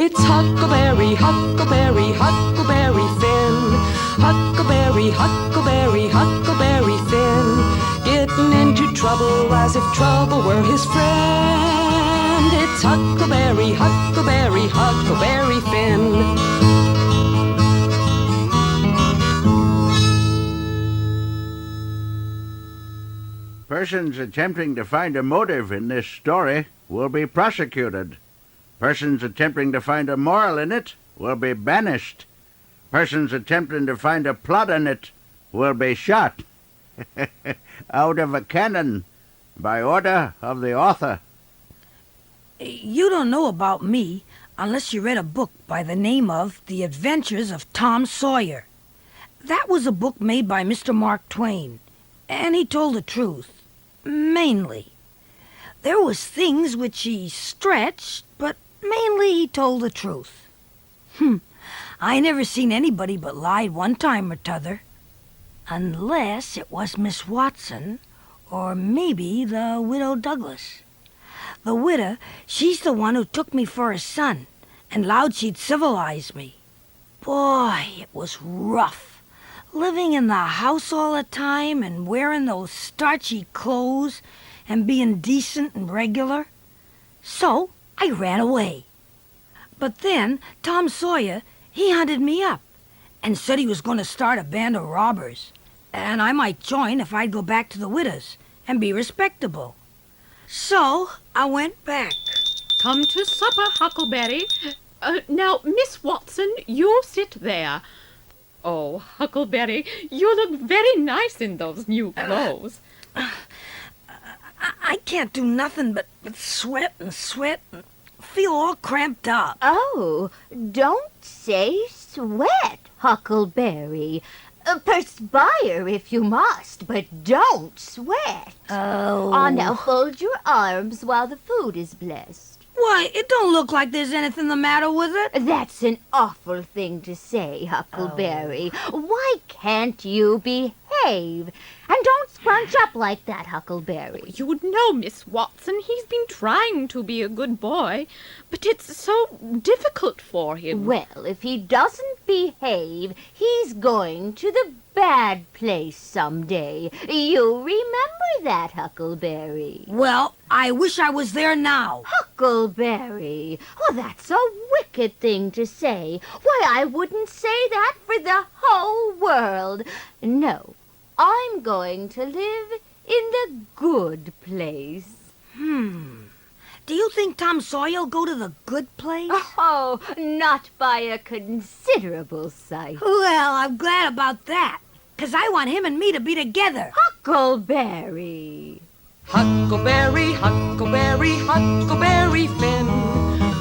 It's Huckleberry, Huckleberry, Huckleberry Finn. Huckleberry, Huckleberry, Huckleberry Finn. Getting into trouble as if trouble were his friend. It's Huckleberry, Huckleberry, Huckleberry Finn. Persons attempting to find a motive in this story will be prosecuted. Persons attempting to find a moral in it will be banished. Persons attempting to find a plot in it will be shot out of a cannon by order of the author. You don't know about me unless you read a book by the name of The Adventures of Tom Sawyer. That was a book made by Mr. Mark Twain, and he told the truth, mainly. There was things which he stretched, but mainly he told the truth. I never seen anybody but lied one time or t'other, unless it was Miss Watson, or maybe the Widow Douglas. The widow, she's the one who took me for her son, and vowed she'd civilize me. Boy, it was rough, living in the house all the time and wearing those starchy clothes and being decent and regular. So I ran away. But then Tom Sawyer, he hunted me up and said he was going to start a band of robbers, and I might join if I'd go back to the widow's and be respectable. So I went back. Come to supper, Huckleberry. Now, Miss Watson, you sit there. Oh, Huckleberry, you look very nice in those new clothes. I can't do nothing but sweat and feel all cramped up. Oh, don't say sweat, Huckleberry. Perspire if you must, but don't sweat. Oh. Ah, now fold your arms while the food is blessed. Why, it don't look like there's anything the matter with it. That's an awful thing to say, Huckleberry. Why can't you behave? And don't scrunch up like that, Huckleberry. You'd know, Miss Watson, he's been trying to be a good boy, but it's so difficult for him. Well, if he doesn't behave, he's going to the bad place someday. You remember that, Huckleberry. Well, I wish I was there now. Huckleberry. Oh, that's a wicked thing to say. Why, I wouldn't say that for the whole world. No, I'm going to live in the good place. Do you think Tom Sawyer'll go to the good place? Oh, not by a considerable sight. Well, I'm glad about that, 'cause I want him and me to be together. Huckleberry. Huckleberry, Huckleberry, Huckleberry Finn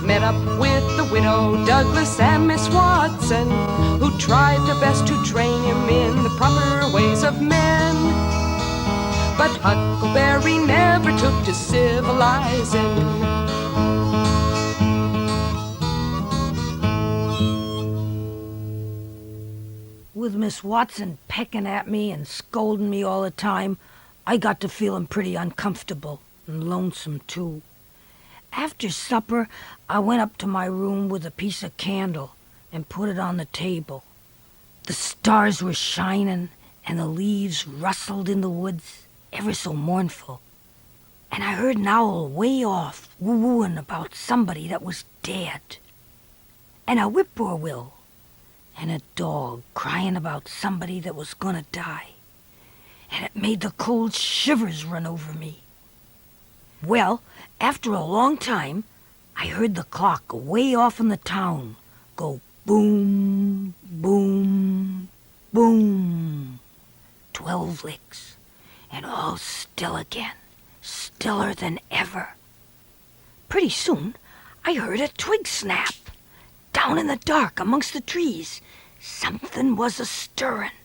met up with the widow Douglas and Miss Watson, who tried their best to train him in the proper ways of men. But Huckleberry never took to civilizing. With Miss Watson pecking at me and scolding me all the time, I got to feeling pretty uncomfortable and lonesome, too. After supper, I went up to my room with a piece of candle and put it on the table. The stars were shining and the leaves rustled in the woods, ever so mournful. And I heard an owl way off woo-wooing about somebody that was dead. And a whippoorwill. And a dog crying about somebody that was gonna die. And it made the cold shivers run over me. Well, after a long time, I heard the clock way off in the town go boom, boom, boom. 12 licks, and all still again, stiller than ever. Pretty soon, I heard a twig snap. Down in the dark amongst the trees, something was a-stirring.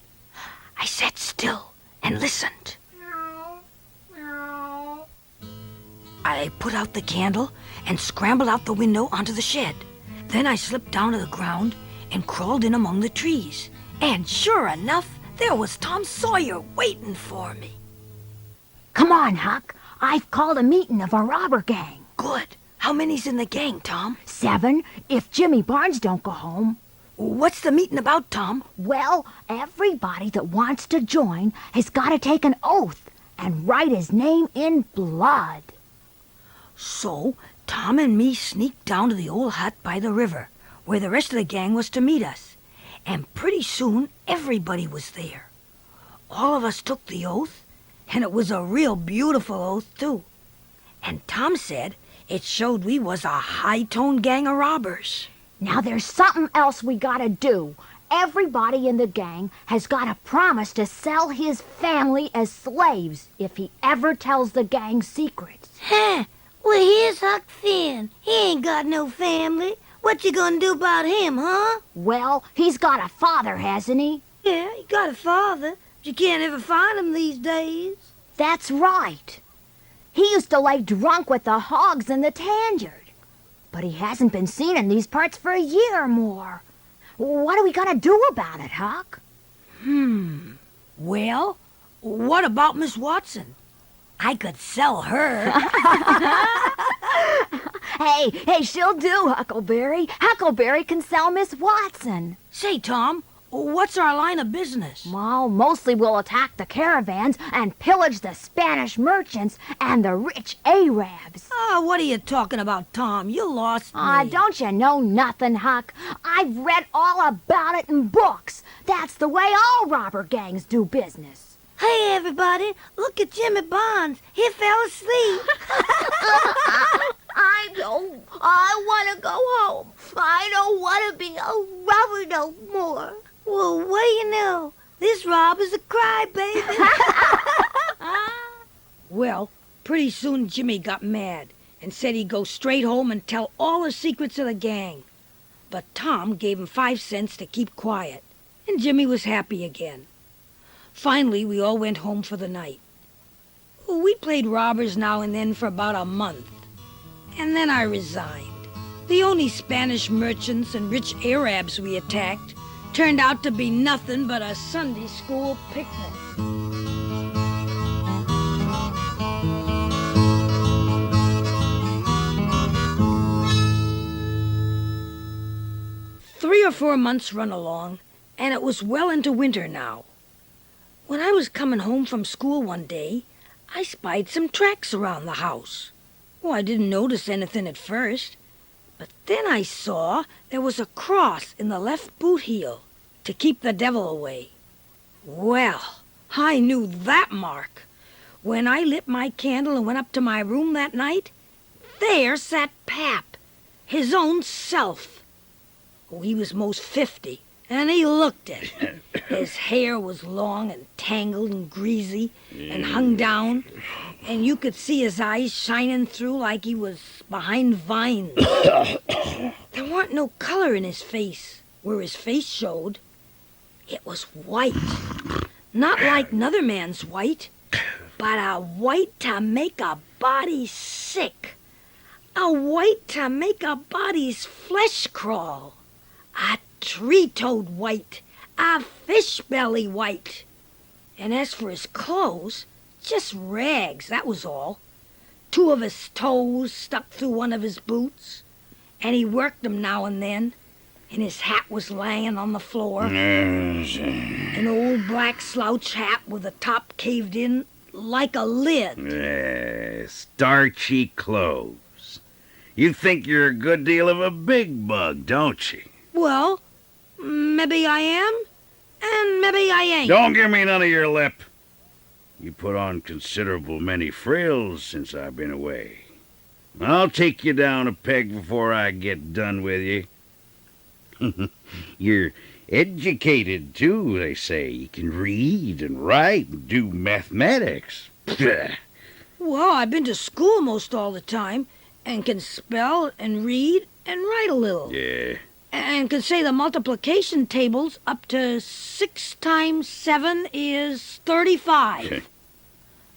I sat still and listened. I put out the candle and scrambled out the window onto the shed. Then I slipped down to the ground and crawled in among the trees. And sure enough, there was Tom Sawyer waiting for me. Come on, Huck. I've called a meeting of a robber gang. Good. How How many's in the gang, Tom? 7, if Jimmy Barnes don't go home. What's the meeting about, Tom? Well, everybody that wants to join has got to take an oath and write his name in blood. So, Tom and me sneaked down to the old hut by the river, where the rest of the gang was to meet us. And pretty soon, everybody was there. All of us took the oath, and it was a real beautiful oath, too. And Tom said it showed we was a high-toned gang of robbers. Now there's something else we got to do. Everybody in the gang has got to promise to sell his family as slaves if he ever tells the gang secrets. Huh. Well, here's Huck Finn. He ain't got no family. What you gonna do about him, huh? Well, he's got a father, hasn't he? Yeah, he got a father, but you can't ever find him these days. That's right. He used to lay drunk with the hogs in the Tanyard. But he hasn't been seen in these parts for a year or more. What are we gonna do about it, Huck? Well, what about Miss Watson? I could sell her. Hey, she'll do, Huckleberry. Huckleberry can sell Miss Watson. Say, Tom, what's our line of business? Well, mostly we'll attack the caravans and pillage the Spanish merchants and the rich Arabs. What are you talking about, Tom? You lost me. Don't you know nothing, Huck? I've read all about it in books. That's the way all robber gangs do business. Hey, everybody, look at Jimmy Barnes. He fell asleep. I don't. I want to go home. I don't want to be a robber no more. Well, what do you know? This robber's a crybaby. Well, pretty soon Jimmy got mad and said he'd go straight home and tell all the secrets of the gang. But Tom gave him 5 cents to keep quiet, and Jimmy was happy again. Finally, we all went home for the night. We played robbers now and then for about a month, and then I resigned. The only Spanish merchants and rich Arabs we attacked turned out to be nothing but a Sunday school picnic. Three or 4 months run along, and it was well into winter now. When I was coming home from school one day, I spied some tracks around the house. Well, I didn't notice anything at first, but then I saw there was a cross in the left boot heel to keep the devil away. Well, I knew that mark. When I lit my candle and went up to my room that night, there sat Pap, his own self. Oh, he was most 50. And he looked it. His hair was long and tangled and greasy and hung down, and you could see his eyes shining through like he was behind vines. There weren't no color in his face, where his face showed. It was white. Not like another man's white, but a white to make a body sick. A white to make a body's flesh crawl. A tree-toad white, a fish-belly white. And as for his clothes, just rags, that was all. 2 of his toes stuck through one of his boots, and he worked them now and then, and his hat was laying on the floor. An old black slouch hat with the top caved in like a lid. Starchy clothes. You think you're a good deal of a big bug, don't you? Well, maybe I am, and maybe I ain't. Don't give me none of your lip. You put on considerable many frills since I've been away. I'll take you down a peg before I get done with you. You're educated, too, they say. You can read and write and do mathematics. Well, I've been to school most all the time, and can spell and read and write a little. Yeah. And can say the multiplication tables up to 6 times 7 is 35.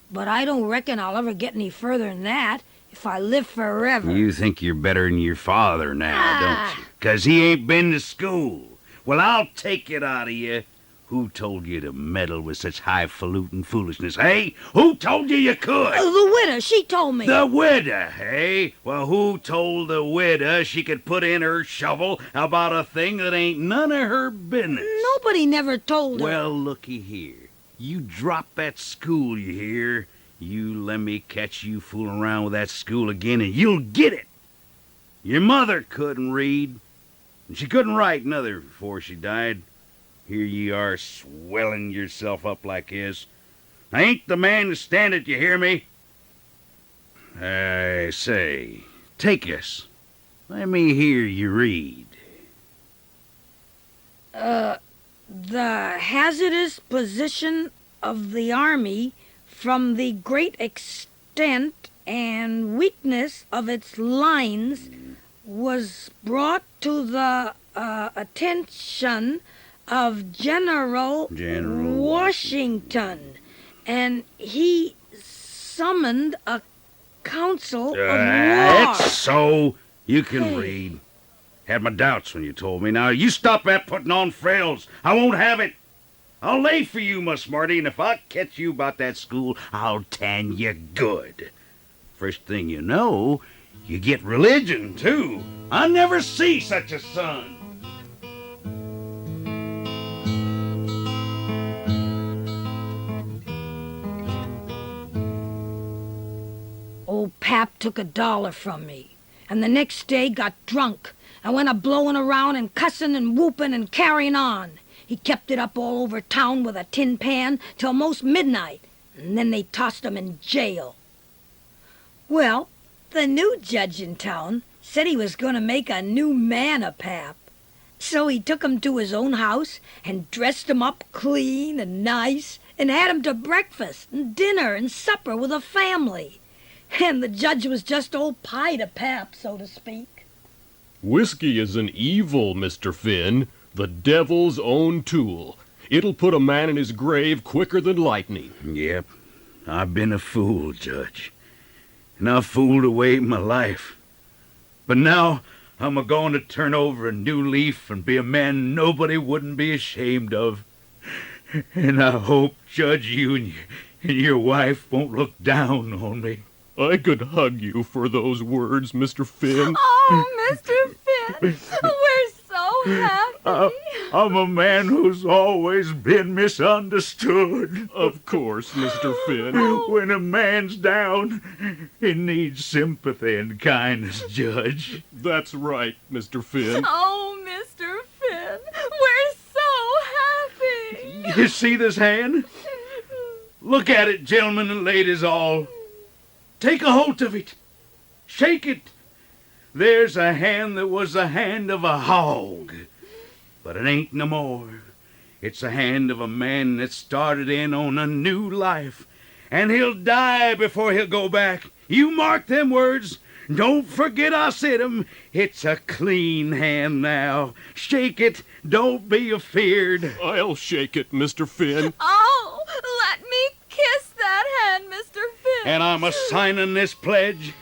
But I don't reckon I'll ever get any further than that if I live forever. You think you're better than your father now, don't you? 'Cause he ain't been to school. Well, I'll take it out of you Who told you to meddle with such highfalutin foolishness, hey? Who told you could? The widow, she told me. The widow, hey? Well, who told the widow she could put in her shovel about a thing that ain't none of her business? Nobody never told her. Well, looky here. You drop that school, you hear? You let me catch you fooling around with that school again, and you'll get it. Your mother couldn't read, and she couldn't write neither before she died. Here you are swelling yourself up like this. I ain't the man to stand it, you hear me? I say, take us. Let me hear you read. The hazardous position of the army from the great extent and weakness of its lines was brought to the attention of General Washington, and he summoned a council of war. That's so. You can read. Had my doubts when you told me. Now, you stop that putting on frills. I won't have it. I'll lay for you, Miss Marty, and if I catch you about that school, I'll tan you good. First thing you know, you get religion, too. I never see such a son. Old Pap took $1 from me, and the next day got drunk and went a-blowing around and cussing and whooping and carrying on. He kept it up all over town with a tin pan till most midnight, and then they tossed him in jail. Well, the new judge in town said he was going to make a new man of Pap. So he took him to his own house and dressed him up clean and nice and had him to breakfast and dinner and supper with a family. And the judge was just old pie to Pap, so to speak. Whiskey is an evil, Mr. Finn, the devil's own tool. It'll put a man in his grave quicker than lightning. Yep, I've been a fool, Judge. And I've fooled away my life. But now I'm a-going to turn over a new leaf and be a man nobody wouldn't be ashamed of. And I hope, Judge, you and your wife won't look down on me. I could hug you for those words, Mr. Finn. Oh, Mr. Finn, we're so happy. I'm a man who's always been misunderstood. Of course, Mr. Finn. When a man's down, he needs sympathy and kindness, Judge. That's right, Mr. Finn. Oh, Mr. Finn, we're so happy. You see this hand? Look at it, gentlemen and ladies all. Take a hold of it. Shake it. There's a hand that was the hand of a hog. But it ain't no more. It's the hand of a man that started in on a new life. And he'll die before he'll go back. You mark them words. Don't forget I said 'em. It's a clean hand now. Shake it. Don't be afeard. I'll shake it, Mr. Finn. Oh, let me kiss that hand, Mr. Finn. And I'm a-signing this pledge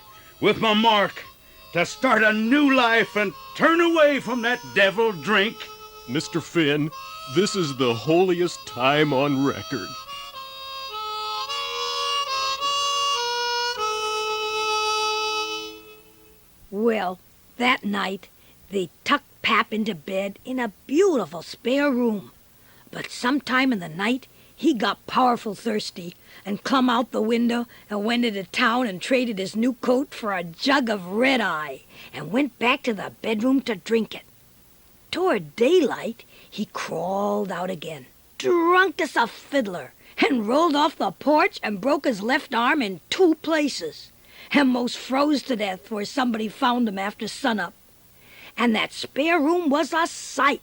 with my mark to start a new life and turn away from that devil drink. Mr. Finn, this is the holiest time on record. Well, that night, they tucked Pap into bed in a beautiful spare room. But sometime in the night, he got powerful thirsty and clumb out the window and went into town and traded his new coat for a jug of red-eye and went back to the bedroom to drink it. Toward daylight, he crawled out again, drunk as a fiddler, and rolled off the porch and broke his left arm in 2 places, and most froze to death where somebody found him after sunup. And that spare room was a sight.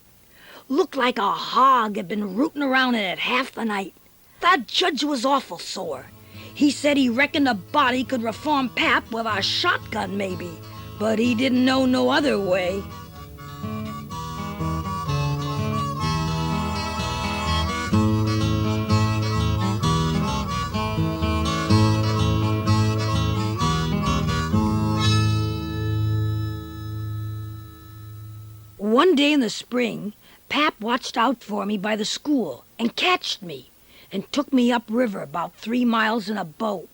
Looked like a hog had been rooting around in it half the night. The judge was awful sore. He said he reckoned a body could reform Pap with a shotgun maybe, but he didn't know no other way. One day in the spring, Pap watched out for me by the school and catched me and took me upriver about 3 miles in a boat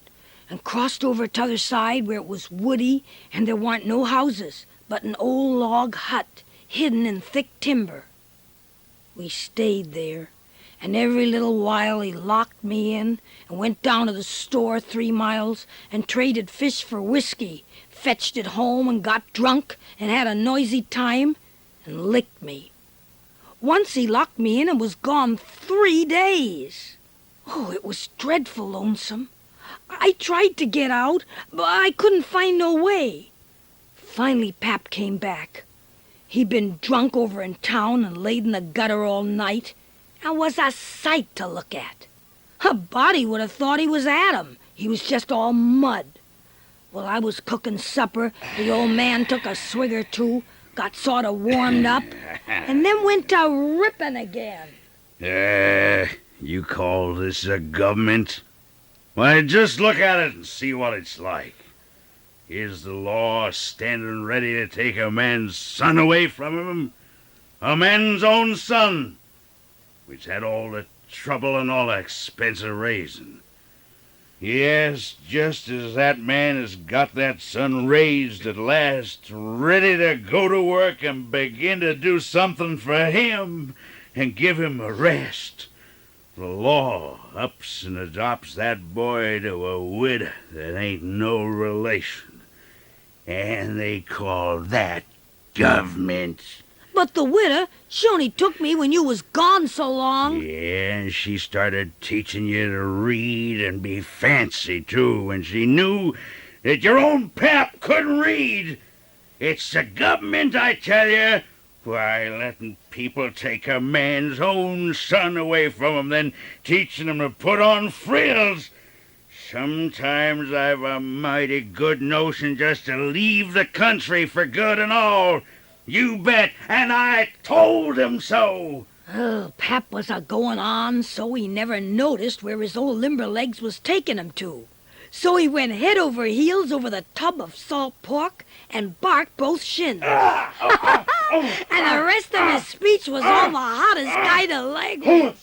and crossed over t'other side where it was woody and there warn't no houses but an old log hut hidden in thick timber. We stayed there, and every little while he locked me in and went down to the store 3 miles and traded fish for whiskey, fetched it home and got drunk and had a noisy time and licked me. Once he locked me in and was gone 3 days. Oh, it was dreadful lonesome. I tried to get out, but I couldn't find no way. Finally, Pap came back. He'd been drunk over in town and laid in the gutter all night and was a sight to look at. A body would have thought he was Adam. He was just all mud. While I was cooking supper, the old man took a swig or two, got sort of warmed up, and then went to ripping again. You call this a government? Why, just look at it and see what it's like. Here's the law standing ready to take a man's son away from him. A man's own son, which had all the trouble and all the expense of raising. Yes, just as that man has got that son raised at last, ready to go to work and begin to do something for him and give him a rest, the law ups and adopts that boy to a widow that ain't no relation. And they call that government. But the widow, she only took me when you was gone so long. Yeah, and she started teaching you to read and be fancy, too, when she knew that your own pap couldn't read. It's the government, I tell you. Why, letting people take a man's own son away from him, then teaching him to put on frills. Sometimes I've a mighty good notion just to leave the country for good and all. You bet, and I told him so. Oh, Pap was a-going on so he never noticed where his old limber legs was taking him to. So he went head over heels over the tub of salt pork and barked both shins. And the rest of his speech was all the hottest kind of language.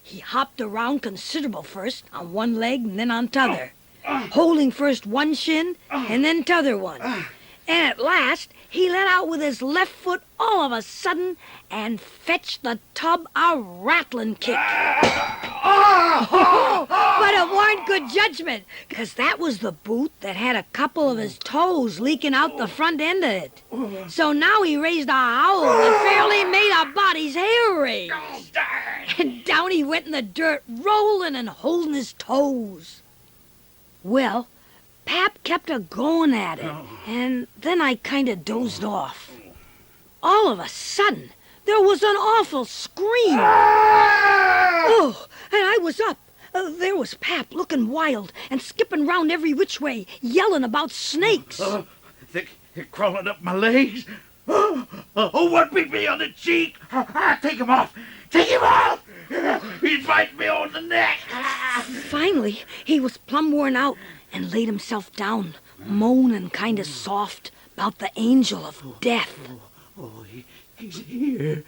He hopped around considerable first on one leg and then on t'other, holding first one shin and then t'other one. And at last he let out with his left foot all of a sudden and fetched the tub a rattling kick. Oh, but it weren't good judgment, 'cause that was the boot that had a couple of his toes leaking out the front end of it. So now he raised a howl that fairly made a body's hair raise. And down he went in the dirt, rolling and holding his toes. Well, Pap kept a-going at it, and then I kind of dozed off. All of a sudden, there was an awful scream. Oh, and I was up. There was Pap looking wild and skipping round every which way, yelling about snakes. They're crawling up my legs. What beat me on the cheek? Take him off. Take him off. He's biting me on the neck. Finally, he was plumb worn out and laid himself down, moaning kind of soft about the angel of death. He's here.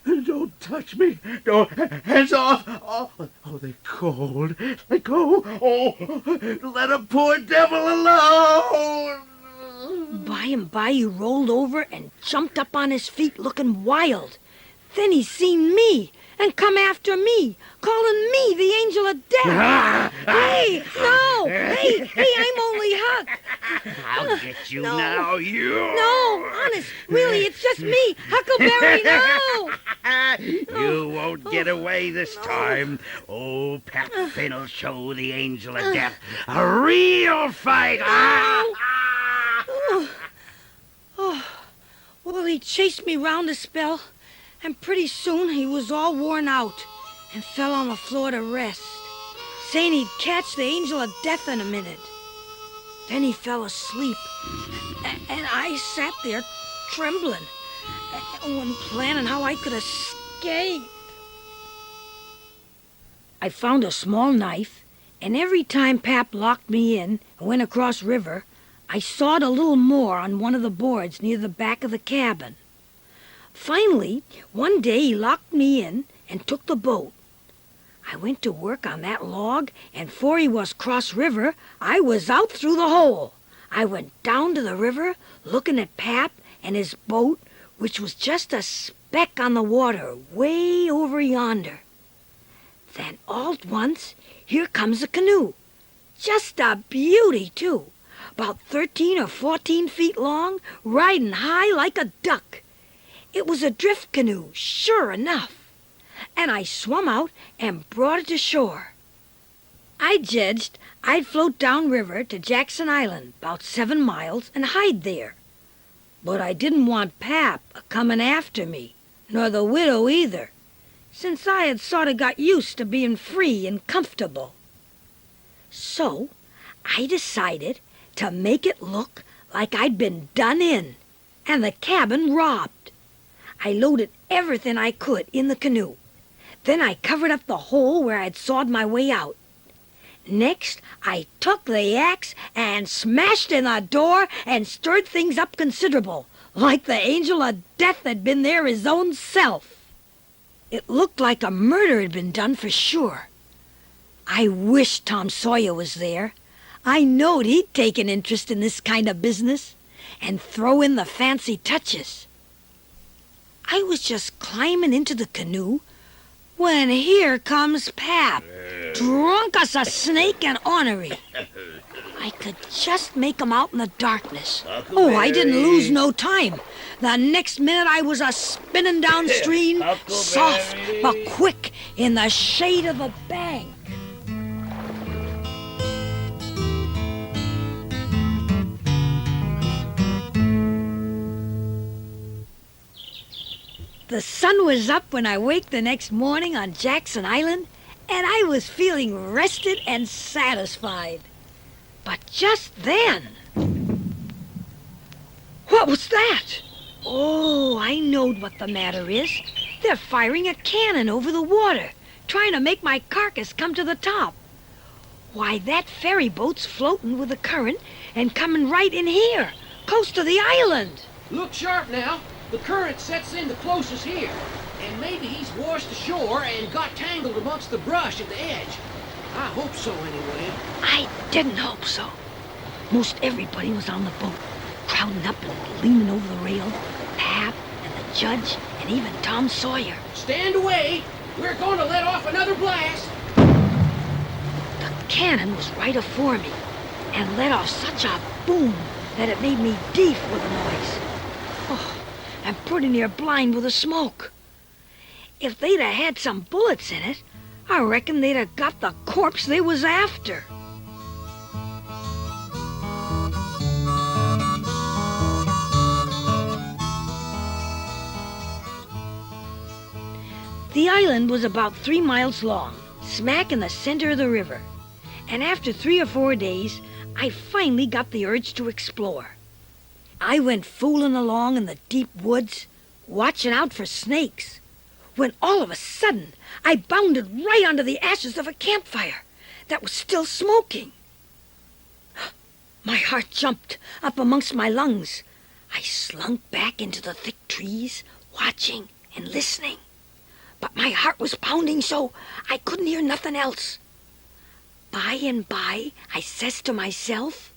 Don't touch me. Don't. Hands off. Oh, they're cold. Let go. Oh, let a poor devil alone. By and by he rolled over and jumped up on his feet looking wild. Then he seen me and come after me, calling me the angel of death. Hey, no! Hey, I'm only Huck. I'll get you now, you. No, honest, really, it's just me, Huckleberry, no! You won't get away this time. Oh, Pat Finn'll show the angel of death a real fight. Well, he chased me round a spell, and pretty soon he was all worn out and fell on the floor to rest, saying he'd catch the angel of death in a minute. Then he fell asleep, and I sat there trembling and planning how I could escape. I found a small knife, and every time Pap locked me in and went across river, I sawed a little more on one of the boards near the back of the cabin. Finally, one day he locked me in and took the boat. I went to work on that log, and 'fore he was cross river, I was out through the hole. I went down to the river, looking at Pap and his boat, which was just a speck on the water way over yonder. Then all at once, here comes a canoe. Just a beauty, too. About 13 or 14 feet long, riding high like a duck. It was a drift canoe, sure enough. And I swum out and brought it to shore. I judged I'd float down river to Jackson Island, about 7 miles, and hide there. But I didn't want Pap a-comin' after me, nor the widow either, since I had sort of got used to being free and comfortable. So I decided to make it look like I'd been done in and the cabin robbed. I loaded everything I could in the canoe. Then I covered up the hole where I'd sawed my way out. Next, I took the axe and smashed in the door and stirred things up considerable, like the angel of death had been there his own self. It looked like a murder had been done for sure. I wish Tom Sawyer was there. I knowed he'd take an interest in this kind of business and throw in the fancy touches. I was just climbing into the canoe when here comes Pap, drunk as a snake and ornery. I could just make him out in the darkness. Oh, I didn't lose no time. The next minute I was a-spinning downstream, soft but quick, in the shade of the bank. The sun was up when I waked the next morning on Jackson Island, and I was feeling rested and satisfied. But just then... What was that? Oh, I knowed what the matter is. They're firing a cannon over the water, trying to make my carcass come to the top. Why, that ferry boat's floating with the current and coming right in here, close to the island. Look sharp now. The current sets in the closest here, and maybe he's washed ashore and got tangled amongst the brush at the edge. I hope so, anyway. I didn't hope so. Most everybody was on the boat, crowding up and leaning over the rail. Pap and the judge and even Tom Sawyer. Stand away! We're going to let off another blast! The cannon was right afore me and let off such a boom that it made me deaf with the noise. Oh, I'm pretty near blind with the smoke. If they'd have had some bullets in it, I reckon they'd have got the corpse they was after. The island was about 3 miles long, smack in the center of the river. And after 3 or 4 days, I finally got the urge to explore. I went fooling along in the deep woods, watching out for snakes, when all of a sudden I bounded right onto the ashes of a campfire that was still smoking. My heart jumped up amongst my lungs. I slunk back into the thick trees, watching and listening. But my heart was pounding so I couldn't hear nothing else. By and by, I says to myself,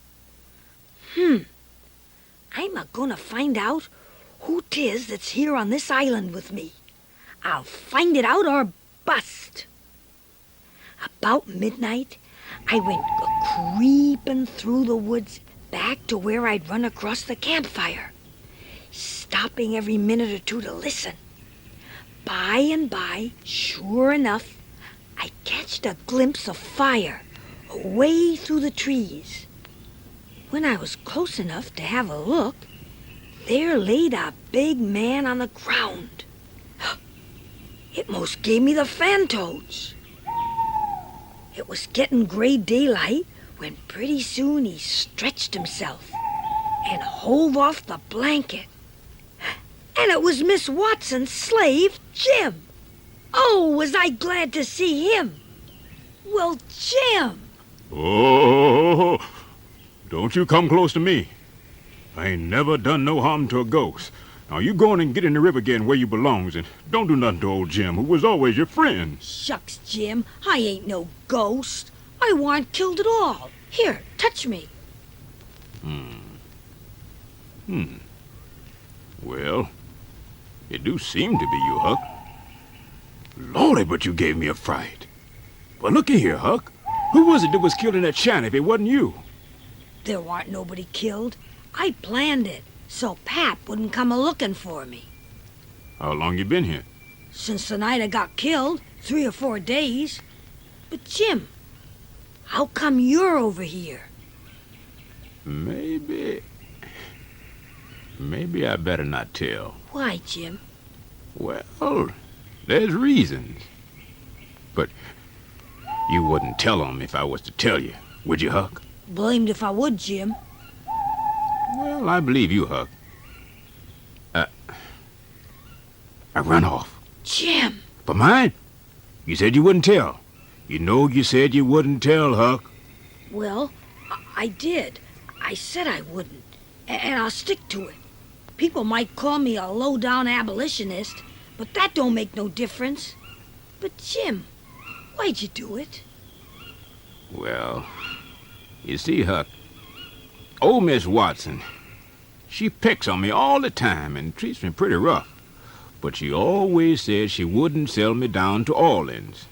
I'm a-gonna find out who 'tis that's here on this island with me. I'll find it out or bust. About midnight, I went creeping through the woods back to where I'd run across the campfire, stopping every minute or two to listen. By and by, sure enough, I catched a glimpse of fire away through the trees. When I was close enough to have a look, there laid a big man on the ground. It most gave me the fantoads. It was getting gray daylight when pretty soon he stretched himself and hove off the blanket. And it was Miss Watson's slave, Jim. Oh, was I glad to see him. Well, Jim. Oh, don't you come close to me. I ain't never done no harm to a ghost, Now you go on and get in the river again where you belongs, and don't do nothing to old Jim, who was always your friend. Shucks, Jim. I ain't no ghost. I warn't killed at all. Here, touch me. Well, it do seem to be you, Huck. Lordy, but you gave me a fright. Well, looky here, Huck. Who was it that was killed in that shanty if it wasn't you? There warn't nobody killed. I planned it, so Pap wouldn't come a-looking for me. How long you been here? Since the night I got killed, 3 or 4 days. But, Jim, how come you're over here? Maybe I better not tell. Why, Jim? Well, there's reasons. But you wouldn't tell 'em if I was to tell you, would you, Huck? Blamed if I would, Jim. Well, I believe you, Huck. I run off. Jim! But mine? You said you wouldn't tell. You know you said you wouldn't tell, Huck. Well, I did. I said I wouldn't. And I'll stick to it. People might call me a low-down abolitionist, but that don't make no difference. But, Jim, why'd you do it? Well, you see, Huck, old Miss Watson, she picks on me all the time and treats me pretty rough. But she always said she wouldn't sell me down to Orleans.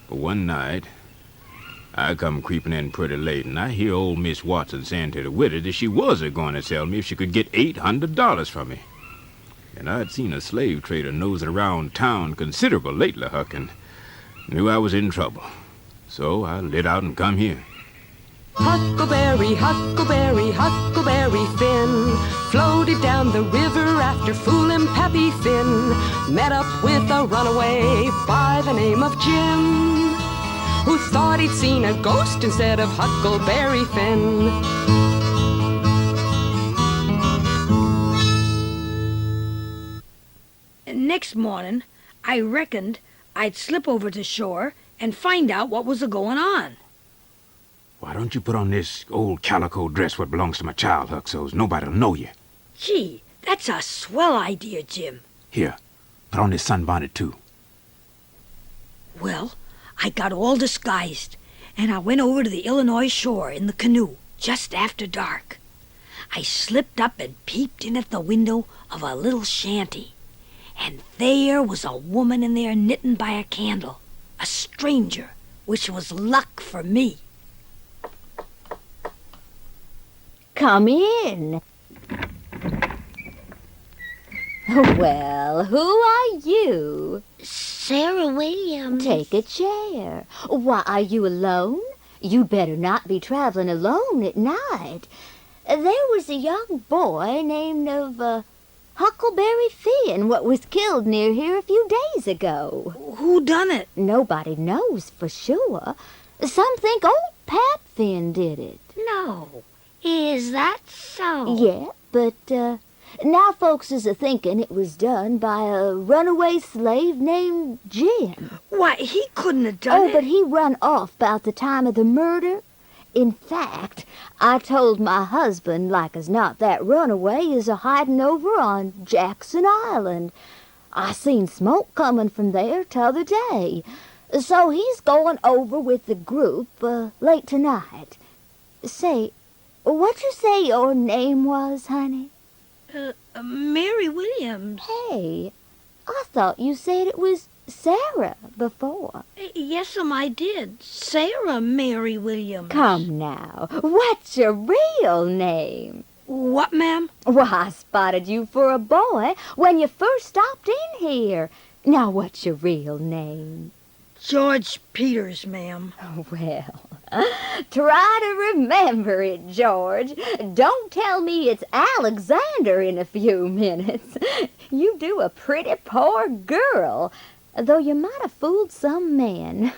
But one night, I come creeping in pretty late, and I hear old Miss Watson saying to the widow that she was a-going to sell me if she could get $800 from me. And I'd seen a slave trader nosing around town considerable lately, Huck, and knew I was in trouble. So I lit out and come here. Huckleberry, Huckleberry, Huckleberry Finn floated down the river after fooling Pappy Finn. Met up with a runaway by the name of Jim, who thought he'd seen a ghost instead of Huckleberry Finn. Next morning, I reckoned I'd slip over to shore and find out what was a-going on. Why don't you put on this old calico dress what belongs to my child, Huck, so's nobody'll know you? Gee, that's a swell idea, Jim. Here, put on this sunbonnet, too. Well, I got all disguised, and I went over to the Illinois shore in the canoe just after dark. I slipped up and peeped in at the window of a little shanty, and there was a woman in there knitting by a candle, a stranger, which was luck for me. Come in. Well, who are you? Sarah Williams. Take a chair. Why, are you alone? You'd better not be traveling alone at night. There was a young boy named Huckleberry Finn what was killed near here a few days ago. Who done it? Nobody knows for sure. Some think old Pap Finn did it. No. Is that so? Yeah, but now folks is a-thinking it was done by a runaway slave named Jim. Why, he couldn't have done it. Oh, but he run off about the time of the murder. In fact, I told my husband like as not that runaway is a-hiding over on Jackson Island. I seen smoke coming from there t'other day. So he's going over with the group late tonight. Say, what'd you say your name was, honey? Mary Williams. Hey, I thought you said it was Sarah before. Yes'm, I did. Sarah Mary Williams. Come now, what's your real name? What, ma'am? Why, I spotted you for a boy when you first stopped in here. Now, what's your real name? George Peters, ma'am. Well, try to remember it, George. Don't tell me it's Alexander in a few minutes. You do a pretty poor girl, though you might have fooled some men.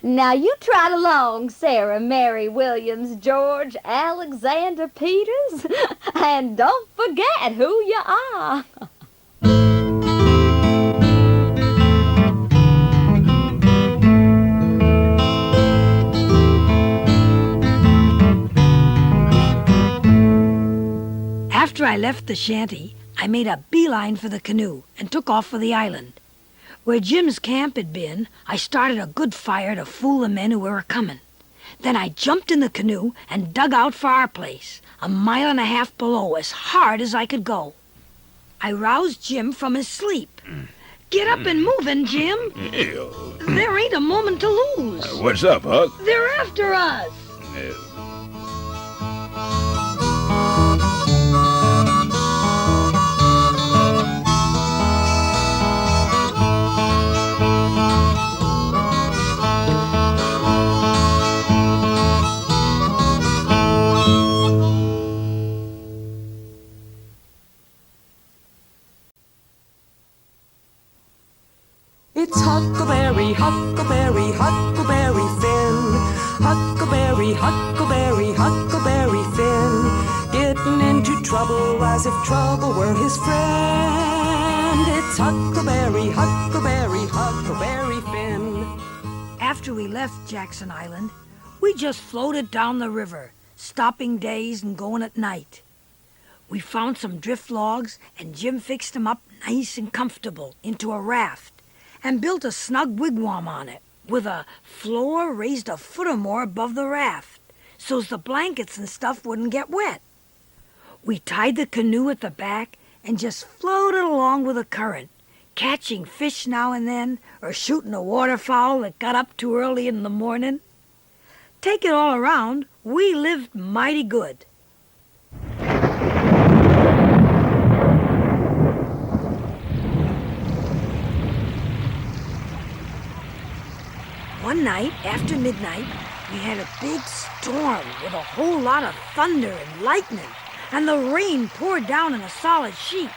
Now, you trot along, Sarah Mary Williams George Alexander Peters, and don't forget who you are. After I left the shanty, I made a beeline for the canoe and took off for the island. Where Jim's camp had been, I started a good fire to fool the men who were a-comin'. Then I jumped in the canoe and dug out for our place, 1.5 miles below, as hard as I could go. I roused Jim from his sleep. Get up and movin', Jim. There ain't a moment to lose. What's up, Huck? They're after us. It's Huckleberry, Huckleberry, Huckleberry Finn. Huckleberry, Huckleberry, Huckleberry Finn. Getting into trouble as if trouble were his friend. It's Huckleberry, Huckleberry, Huckleberry Finn. After we left Jackson Island, we just floated down the river, stopping days and going at night. We found some drift logs, and Jim fixed them up nice and comfortable into a raft and built a snug wigwam on it with a floor raised 1 foot or more above the raft so's the blankets and stuff wouldn't get wet. We tied the canoe at the back and just floated along with the current, catching fish now and then or shooting a waterfowl that got up too early in the morning. Take it all around, we lived mighty good. One night, after midnight, we had a big storm with a whole lot of thunder and lightning, and the rain poured down in a solid sheet.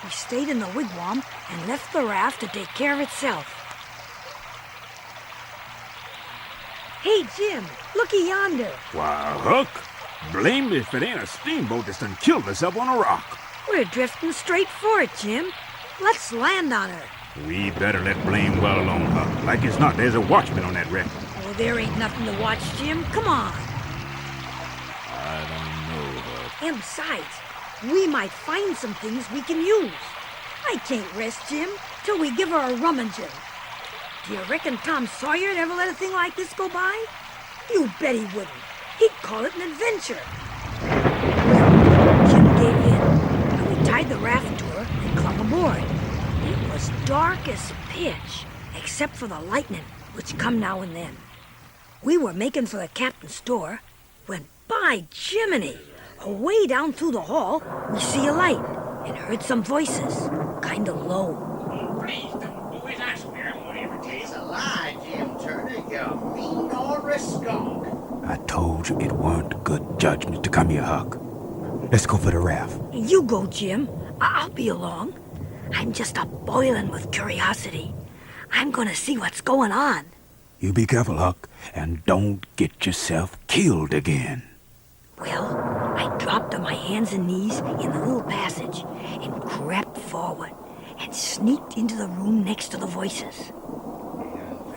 We stayed in the wigwam and left the raft to take care of itself. Hey, Jim, looky yonder. Why, Huck, blamed if it ain't a steamboat that's done killed us up on a rock. We're drifting straight for it, Jim. Let's land on her. We better let blame well alone, Huck. Like as not, there's a watchman on that wreck. Oh, there ain't nothing to watch, Jim. Come on. I don't know, Huck. And besides, we might find some things we can use. I can't rest, Jim, till we give her a rummaging. Do you reckon Tom Sawyer'd ever let a thing like this go by? You bet he wouldn't. He'd call it an adventure. Well, Jim gave in, and we tied the raft to her and clung aboard. It was dark as pitch, except for the lightning, which come now and then. We were making for the captain's store when, by Jiminy, away down through the hall, we see a light and heard some voices, kind of low. Please don't do as I swear I won't ever tell you. It's a lie, Jim Turner, you mean ornery skunk. I told you it weren't good judgment to come here, Huck. Let's go for the raft. You go, Jim. I'll be along. I'm just a-boiling with curiosity. I'm gonna see what's going on. You be careful, Huck, and don't get yourself killed again. Well, I dropped on my hands and knees in the little passage and crept forward and sneaked into the room next to the voices.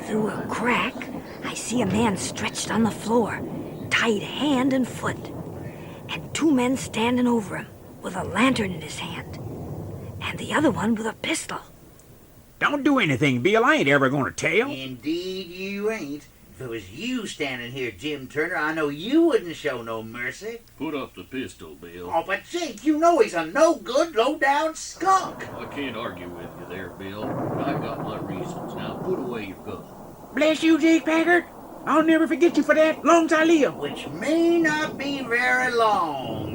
Through a crack, I see a man stretched on the floor, tied hand and foot, and 2 men standing over him with a lantern in his hand, and the other one with a pistol. Don't do anything, Bill. I ain't ever gonna tell. Indeed you ain't. If it was you standing here, Jim Turner, I know you wouldn't show no mercy. Put up the pistol, Bill. Oh, but Jake, you know he's a no-good, low-down skunk. I can't argue with you there, Bill. I got my reasons. Now put away your gun. Bless you, Jake Packard. I'll never forget you for that, long as I live. Which may not be very long.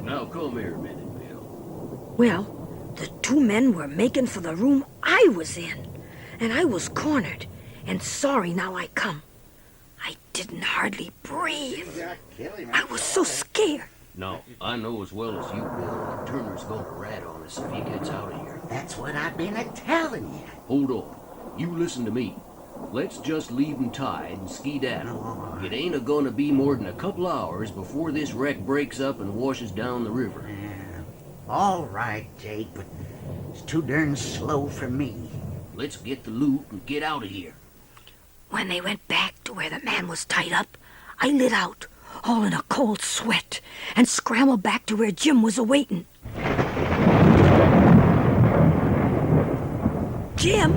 Now come here a minute, Bill. Well, the 2 men were making for the room I was in, and I was cornered, and sorry now I come. I didn't hardly breathe. I was so scared. Now, I know as well as you, Bill, that Turner's gonna rat on us if he gets out of here. That's what I've been a-telling you. Hold on. You listen to me. Let's just leave him tied and skedaddle. It ain't a-gonna be more than a couple hours before this wreck breaks up and washes down the river. All right, Jake, but it's too darn slow for me. Let's get the loot and get out of here. When they went back to where the man was tied up, I lit out, all in a cold sweat, and scrambled back to where Jim was awaiting. Jim!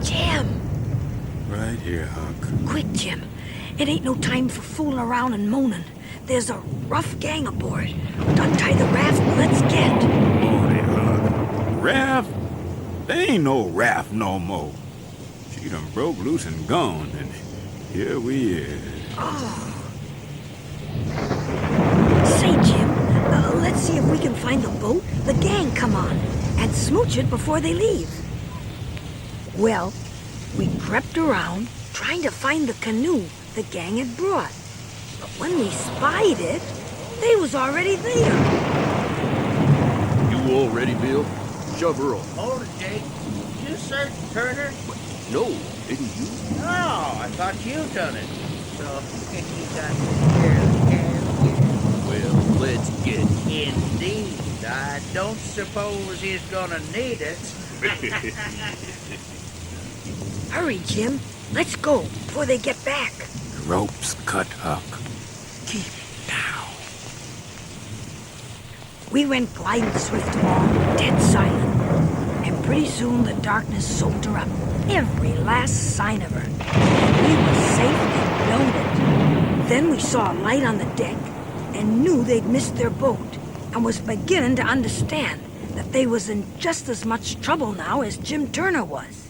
Jim! Right here, Huck. Quick, Jim. It ain't no time for fooling around and moaning. There's a rough gang aboard. Untie the raft and let's get. Morning, Huck. Raft? There ain't no raft no more. She done broke loose and gone, and here we is. Say, Jim, let's see if we can find the boat the gang come on and smooch it before they leave. Well, we crept around trying to find the canoe the gang had brought. But when we spied it, they was already there. You all ready, Bill? Shove her off. Hold it, Jake. You search Turner? No, didn't you? No, I thought you done it. So, you got to Well, let's get it. Indeed. I don't suppose he's gonna need it. Hurry, Jim. Let's go before they get back. The rope's cut, Huck. Keep down. We went gliding swift along, dead silent. And pretty soon the darkness soaked her up, every last sign of her. And we were safe and loaded. Then we saw a light on the deck and knew they'd missed their boat and was beginning to understand that they was in just as much trouble now as Jim Turner was.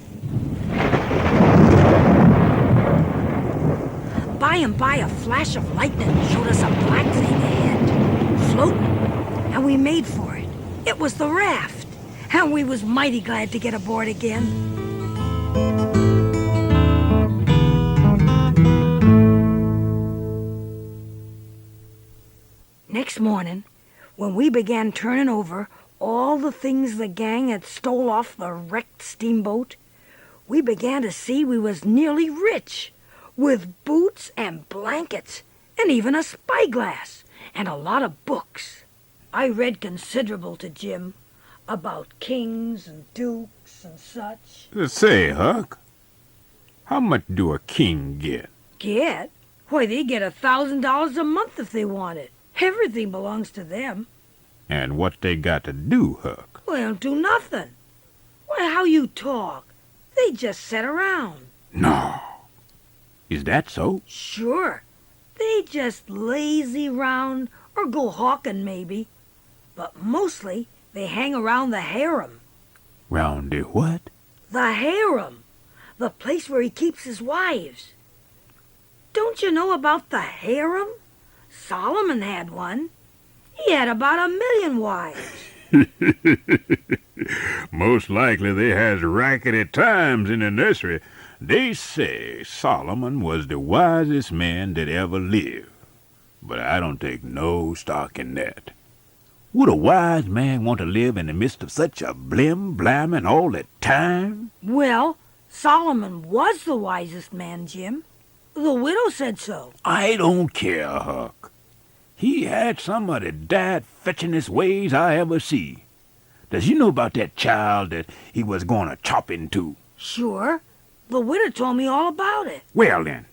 By and by, a flash of lightning showed us a black thing ahead, floating, and we made for it. It was the raft, and we was mighty glad to get aboard again. Next morning, when we began turning over all the things the gang had stole off the wrecked steamboat, we began to see we was nearly rich, with boots and blankets, and even a spyglass, and a lot of books. I read considerable to Jim about kings and dukes and such. Say, Huck, how much do a king get? Get? Why, they get $1,000 a month if they want it. Everything belongs to them. And what they got to do, Huck? Well, they don't do nothing. Why, how you talk? They just sit around. No. Is that so? Sure. They just lazy round or go hawking maybe. But mostly they hang around the harem. Round the what? The harem. The place where he keeps his wives. Don't you know about the harem? Solomon had one. He had about 1 million wives. Most likely they has rackety times in the nursery. They say Solomon was the wisest man that ever lived. But I don't take no stock in that. Would a wise man want to live in the midst of such a blim-blamming all the time? Well, Solomon was the wisest man, Jim. The widow said so. I don't care, Huck. He had some of the dad-fetchingest ways I ever see. Does you know about that child that he was going to chop into? Sure. The widow told me all about it. Well, then,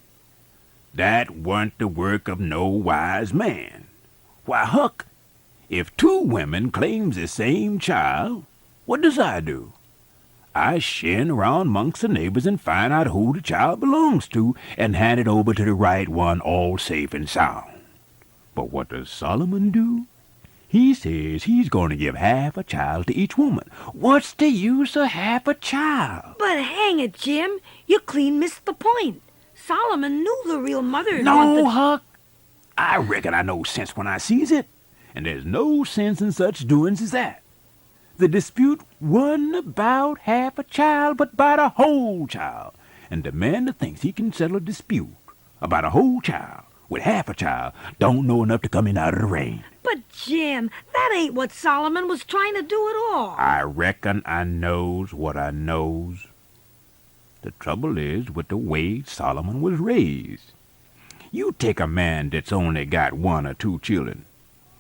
that weren't the work of no wise man. Why, Huck, if 2 women claims the same child, what does I do? I shin around amongst the neighbors and find out who the child belongs to and hand it over to the right one all safe and sound. But what does Solomon do? He says he's going to give half a child to each woman. What's the use of half a child? But hang it, Jim, you clean missed the point. Solomon knew the real mother. No, Huck. I reckon I know sense when I sees it. And there's no sense in such doings as that. The dispute wasn't about half a child, but about a whole child. And the man that thinks he can settle a dispute about a whole child with half a child don't know enough to come in out of the rain. But, Jim, that ain't what Solomon was trying to do at all. I reckon I knows what I knows. The trouble is with the way Solomon was raised. You take a man that's only got 1 or 2 children.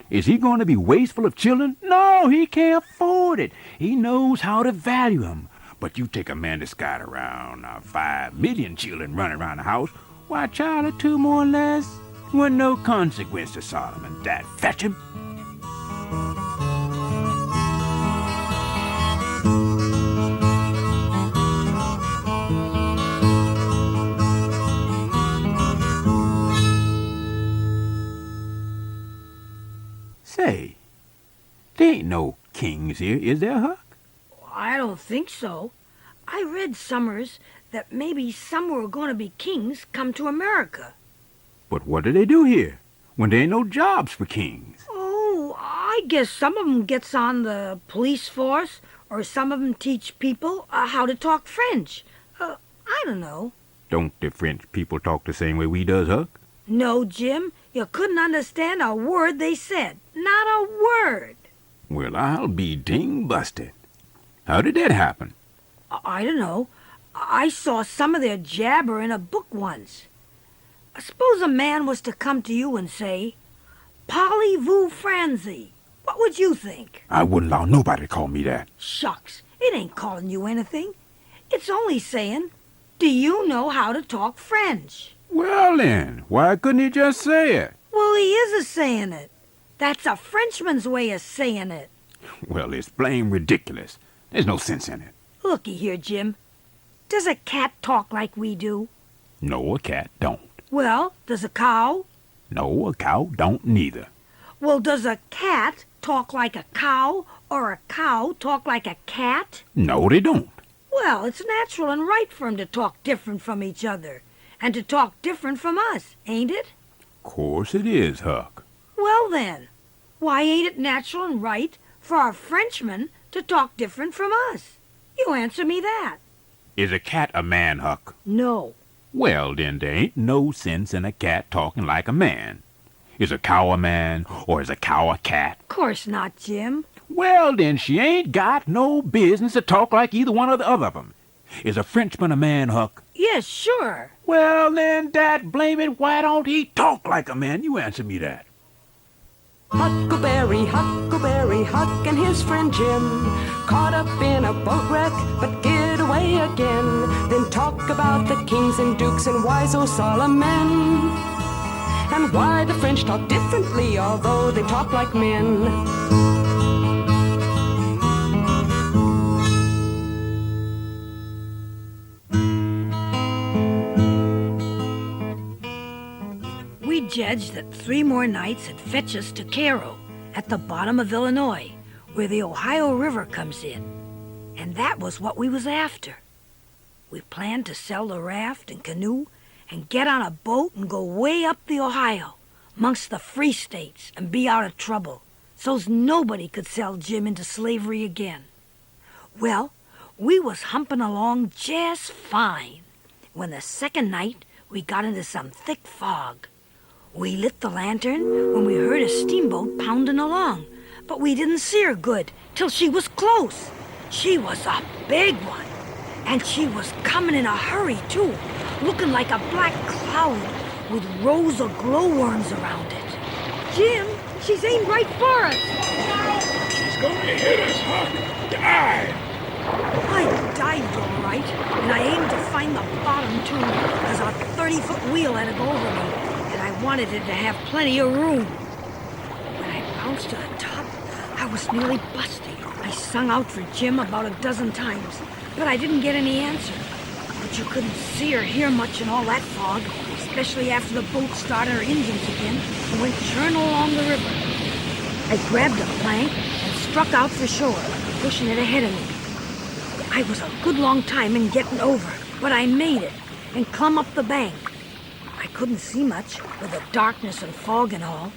Is he going to be wasteful of children? No, he can't afford it. He knows how to value them. But you take a man that's got around 5 million children running around the house, why, a child or 2 more or less, wasn't no consequence to Solomon. That fetch him. There ain't no kings here, is there, Huck? I don't think so. I read summers that maybe some who are going to be kings come to America. But what do they do here when there ain't no jobs for kings? Oh, I guess some of them gets on the police force, or some of them teach people how to talk French. I don't know. Don't the French people talk the same way we does, Huck? No, Jim, you couldn't understand a word they said. Not a word. Well, I'll be ding busted. How did that happen? I don't know. I saw some of their jabber in a book once. Suppose a man was to come to you and say, "Parlez-vous Franzi?" What would you think? I wouldn't allow nobody to call me that. Shucks, it ain't calling you anything. It's only saying, "Do you know how to talk French?" Well then, why couldn't he just say it? Well, he is a-saying it. That's a Frenchman's way of saying it. Well, it's plain ridiculous. There's no sense in it. Looky here, Jim. Does a cat talk like we do? No, a cat don't. Well, does a cow? No, a cow don't neither. Well, does a cat talk like a cow, or a cow talk like a cat? No, they don't. Well, it's natural and right for 'em to talk different from each other, and to talk different from us, ain't it? Course it is, Huck. Well then, why ain't it natural and right for a Frenchman to talk different from us? You answer me that. Is a cat a man, Huck? No. Well, then there ain't no sense in a cat talking like a man. Is a cow a man, or is a cow a cat? Course not, Jim. Well, then she ain't got no business to talk like either one or the other of 'em. Is a Frenchman a man, Huck? Yes, sure. Well, then, dad blame it, why don't he talk like a man? You answer me that. Huckleberry, Huckleberry, Huck and his friend Jim caught up in a boat wreck, but get away again. Then talk about the kings and dukes and wise old Solomon, and why the French talk differently, although they talk like men. We judged that 3 more nights would fetch us to Cairo, at the bottom of Illinois, where the Ohio River comes in. And that was what we was after. We planned to sell the raft and canoe and get on a boat and go way up the Ohio, amongst the free states, and be out of trouble, so's nobody could sell Jim into slavery again. Well, we was humping along just fine, when the second night we got into some thick fog. We lit the lantern when we heard a steamboat pounding along, but we didn't see her good till she was close. She was a big one, and she was coming in a hurry, too, looking like a black cloud with rows of glowworms around it. Jim, she's aimed right for us. She's going to hit us, Huck. Dive! I dived all right, and I aimed to find the bottom, too, because a 30-foot wheel had to go over me, and I wanted it to have plenty of room. When I bounced to the top, I was nearly busted. I sung out for Jim about a dozen times, but I didn't get any answer. But you couldn't see or hear much in all that fog, especially after the boat started her engines again and went churning along the river. I grabbed a plank and struck out for shore, pushing it ahead of me. I was a good long time in getting over, but I made it and clumb up the bank. I couldn't see much with the darkness and fog and all,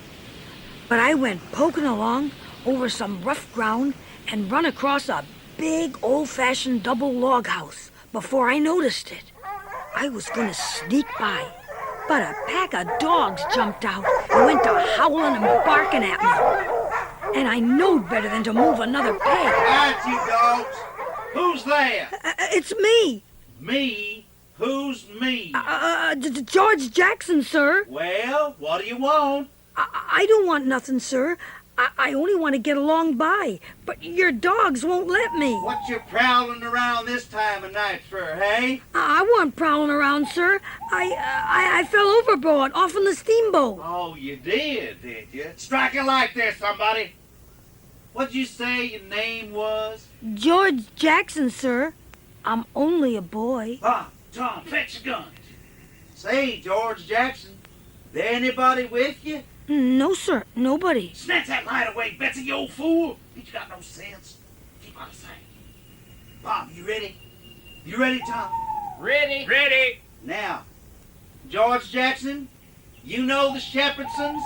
but I went poking along over some rough ground and run across a big old-fashioned double log house before I noticed it. I was going to sneak by, but a pack of dogs jumped out and went to howling and barking at me. And I knowed better than to move another peg. Got you, dogs. Who's there? It's me. Me? Who's me? George Jackson, sir. Well, what do you want? I don't want nothing, sir. I only want to get along by, but your dogs won't let me. What you prowling around this time of night for, hey? I wasn't prowling around, sir. I fell overboard off in the steamboat. Oh, you did you? Strike a light there, somebody. What'd you say your name was? George Jackson, sir. I'm only a boy. Tom, fetch your guns. Say, George Jackson, there anybody with you? No, sir. Nobody. Snatch that light away, Betsy, you old fool. Ain't you got no sense? Keep out of sight. Bob, you ready? You ready, Tom? Ready? Ready. Now, George Jackson, you know the Shepherdsons?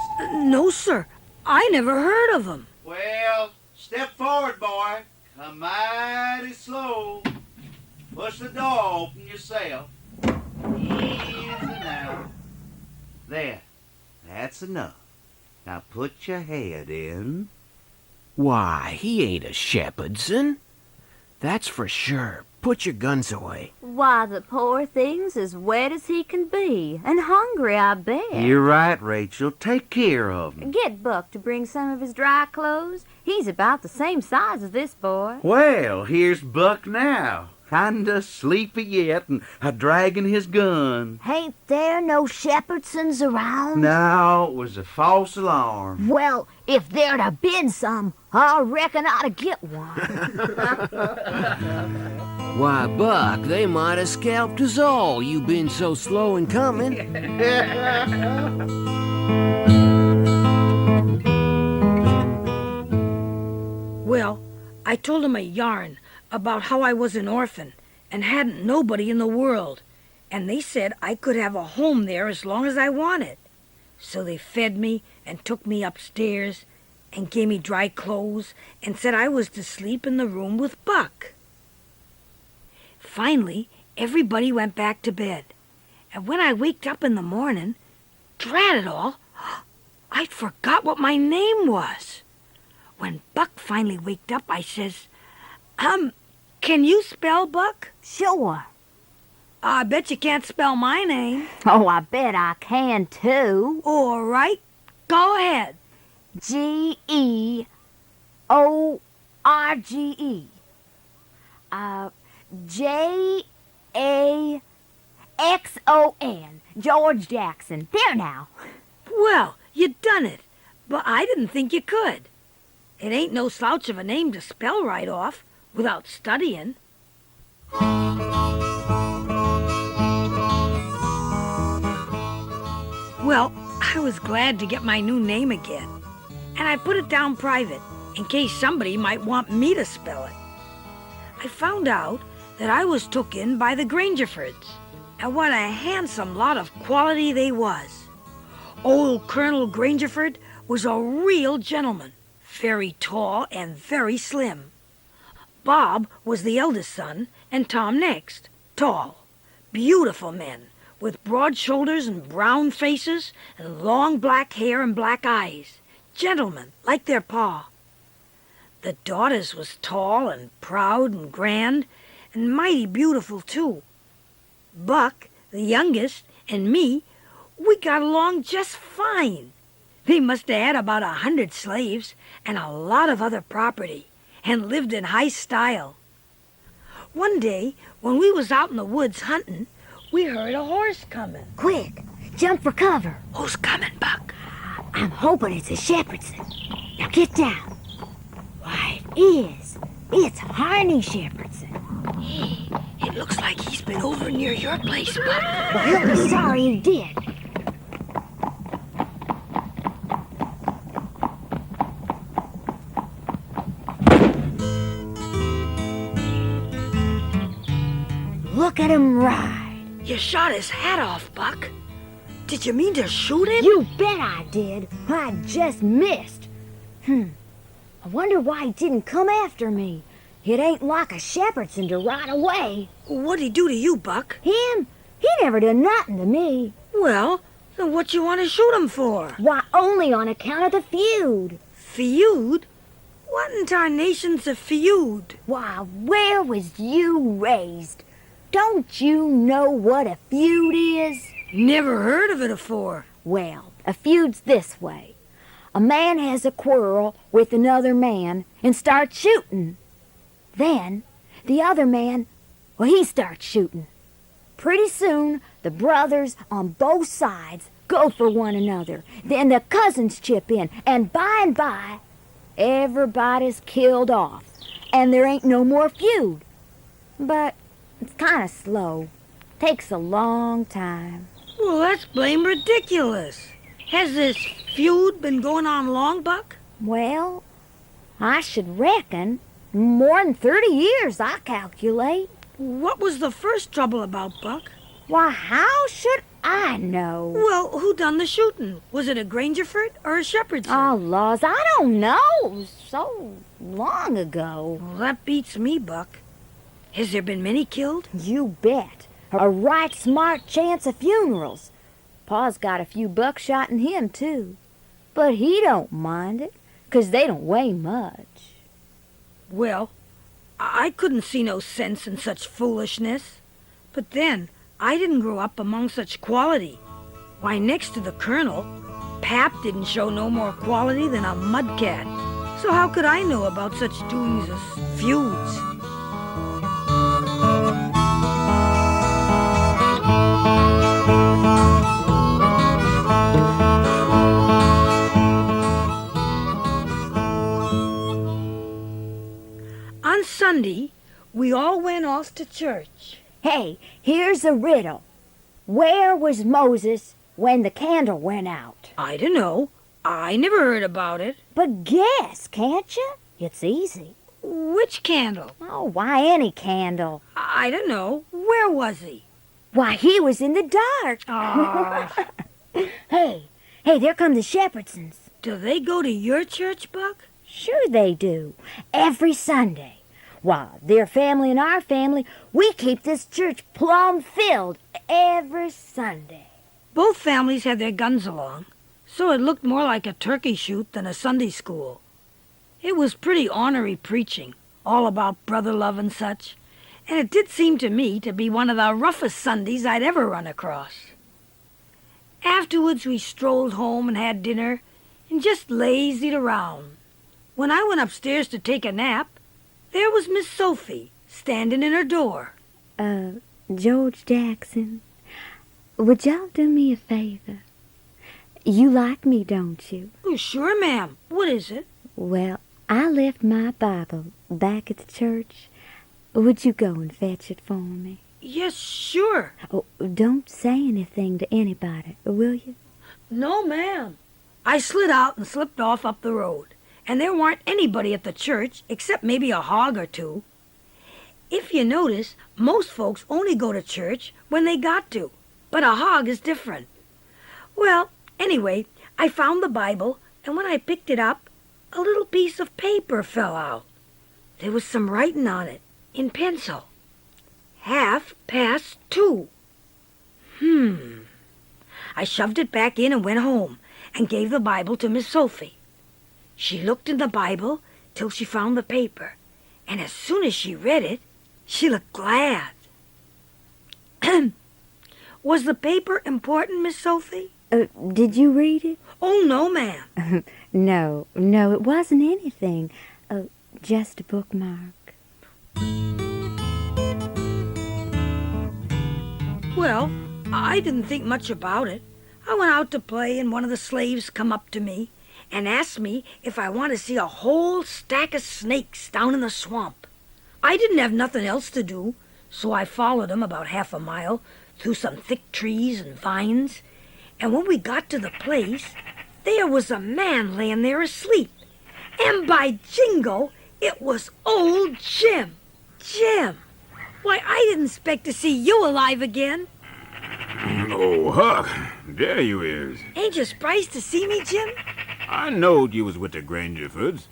No, sir. I never heard of them. Well, step forward, boy. Come mighty slow. Push the door open yourself. Easy now. There. That's enough. Now put your head in. Why, he ain't a Shepherdson. That's for sure. Put your guns away. Why, the poor thing's as wet as he can be, and hungry, I bet. You're right, Rachel. Take care of him. Get Buck to bring some of his dry clothes. He's about the same size as this boy. Well, here's Buck now. Kinda sleepy yet and a-dragging his gun. Ain't there no Shepherdsons around? No, it was a false alarm. Well, if there'd have been some, I reckon I'd have get one. Why, Buck, they might have scalped us all. You been so slow in coming. Well, I told him a yarn about how I was an orphan and hadn't nobody in the world, and they said I could have a home there as long as I wanted. So they fed me and took me upstairs and gave me dry clothes and said I was to sleep in the room with Buck. Finally, everybody went back to bed, and when I waked up in the morning, drat it all, I'd forgot what my name was. When Buck finally waked up, I says, can you spell, Buck? Sure. I bet you can't spell my name. Oh, I bet I can, too. All right, go ahead. George. Jackson. George Jackson. There now. Well, you done it, but I didn't think you could. It ain't no slouch of a name to spell right off without studying. Well, I was glad to get my new name again, and I put it down private in case somebody might want me to spell it. I found out that I was took in by the Grangerfords, and what a handsome lot of quality they was. Old Colonel Grangerford was a real gentleman, very tall and very slim. Bob was the eldest son, and Tom next, tall, beautiful men, with broad shoulders and brown faces and long black hair and black eyes, gentlemen like their pa. The daughters was tall and proud and grand, and mighty beautiful, too. Buck, the youngest, and me, we got along just fine. They must have had about 100 slaves and a lot of other property, and lived in high style. One day, when we was out in the woods hunting, we heard a horse coming. Quick, jump for cover. Who's coming, Buck? I'm hoping it's a Shepherdson. Now get down. Why, it is. It's Harney Shepherdson. Hey, it looks like he's been over near your place, Buck. Well, he'll be sorry he did. Look at him ride. You shot his hat off, Buck. Did you mean to shoot him? You bet I did. I just missed. I wonder why he didn't come after me. It ain't like a Shepherdson to ride away. What'd he do to you, Buck? Him? He never done nothing to me. Well, then what you want to shoot him for? Why, only on account of the feud. Feud? What in tarnation's a feud? Why, where was you raised? Don't you know what a feud is? Never heard of it afore. Well, a feud's this way. A man has a quarrel with another man and starts shooting. Then, the other man, he starts shooting. Pretty soon, the brothers on both sides go for one another. Then the cousins chip in, and by, everybody's killed off. And there ain't no more feud. But it's kind of slow. Takes a long time. Well, that's blame ridiculous. Has this feud been going on long, Buck? Well, I should reckon more than 30 years, I calculate. What was the first trouble about, Buck? Why, how should I know? Well, who done the shooting? Was it a Grangerford or a Shepherdson? Oh, laws, I don't know. It was so long ago. Well, that beats me, Buck. Has there been many killed? You bet. A right smart chance of funerals. Pa's got a few buckshot in him, too. But he don't mind it, 'cause they don't weigh much. Well, I couldn't see no sense in such foolishness. But then, I didn't grow up among such quality. Why, next to the Colonel, Pap didn't show no more quality than a mudcat. So how could I know about such doings as feuds? On Sunday, we all went off to church. Hey, here's a riddle. Where was Moses when the candle went out? I don't know. I never heard about it. But guess, can't you? It's easy. Which candle? Oh, why any candle? I don't know. Where was he? Why, he was in the dark. Ah. Hey, there come the Shepherdsons. Do they go to your church, Buck? Sure they do. Every Sunday. Why, their family and our family, we keep this church plumb filled every Sunday. Both families had their guns along, so it looked more like a turkey shoot than a Sunday school. It was pretty ornery preaching, all about brother love and such, and it did seem to me to be one of the roughest Sundays I'd ever run across. Afterwards we strolled home and had dinner and just lazied around. When I went upstairs to take a nap, there was Miss Sophie standing in her door. George Jackson, would y'all do me a favor? You like me, don't you? Oh, sure, ma'am. What is it? Well, I left my Bible back at the church. Would you go and fetch it for me? Yes, sure. Oh, don't say anything to anybody, will you? No, ma'am. I slid out and slipped off up the road, and there weren't anybody at the church except maybe a hog or two. If you notice, most folks only go to church when they got to, but a hog is different. Well, anyway, I found the Bible, and when I picked it up, a little piece of paper fell out. There was some writing on it, in pencil. 2:30. I shoved it back in and went home and gave the Bible to Miss Sophie. She looked in the Bible till she found the paper, and as soon as she read it, she looked glad. Was the paper important, Miss Sophie? Did you read it? Oh, no, ma'am. No, it wasn't anything. Just a bookmark. Well, I didn't think much about it. I went out to play, and one of the slaves come up to me and asked me if I want to see a whole stack of snakes down in the swamp. I didn't have nothing else to do, so I followed him about half a mile through some thick trees and vines, and when we got to the place, there was a man laying there asleep. And by jingo, it was old Jim. Jim! Why, I didn't expect to see you alive again. Oh, Huck, there you is. Ain't you surprised to see me, Jim? I knowed you was with the Grangerfords.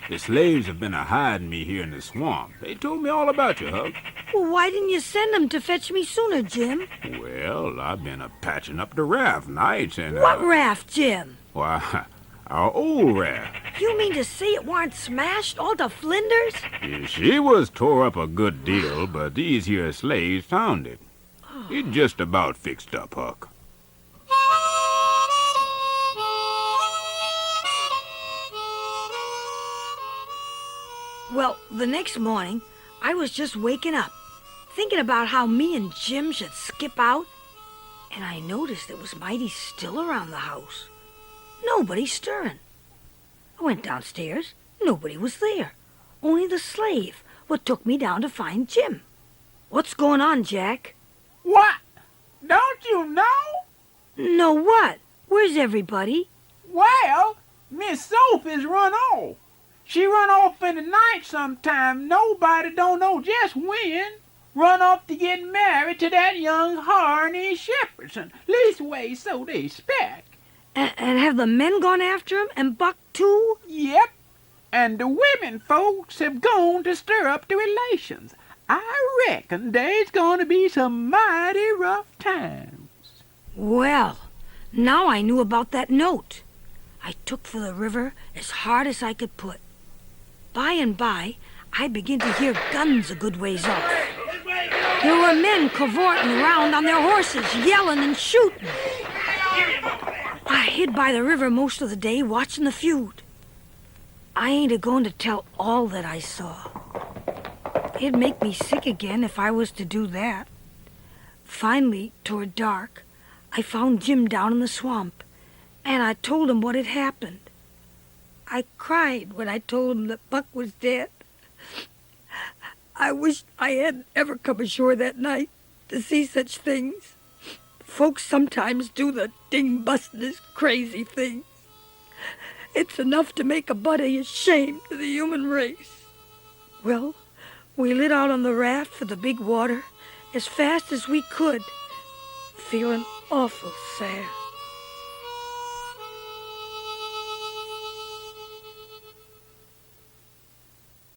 The slaves have been a-hiding me here in the swamp. They told me all about you, Huck. Well, why didn't you send them to fetch me sooner, Jim? Well, I've been a-patching up the raft nights and... What raft, Jim? Why, our old raft. You mean to say it warn't smashed all to flinders? She was tore up a good deal, but these here slaves found it. It just about fixed up, Huck. Well, the next morning, I was just waking up, thinking about how me and Jim should skip out, and I noticed it was mighty still around the house. Nobody stirring. I went downstairs. Nobody was there. Only the slave what took me down to find Jim. What's going on, Jack? What? Don't you know? No what? Where's everybody? Well, Miss Sophie's run off. She run off in the night sometime. Nobody don't know just when. Run off to get married to that young Harney Shepherdson. Leastways, so they spec. And have the men gone after him, and Buck too? Yep. And the women folks have gone to stir up the relations. I reckon there's going to be some mighty rough times. Well, now I knew about that note. I took for the river as hard as I could put. By and by, I began to hear guns a good ways off. There were men cavorting around on their horses, yelling and shooting. I hid by the river most of the day watching the feud. I ain't a-going to tell all that I saw. It'd make me sick again if I was to do that. Finally, toward dark, I found Jim down in the swamp, and I told him what had happened. I cried when I told him that Buck was dead. I wished I hadn't ever come ashore that night to see such things. Folks sometimes do the ding-bustin'est crazy things. It's enough to make a buddy ashamed of the human race. Well, we lit out on the raft for the big water as fast as we could, feeling awful sad.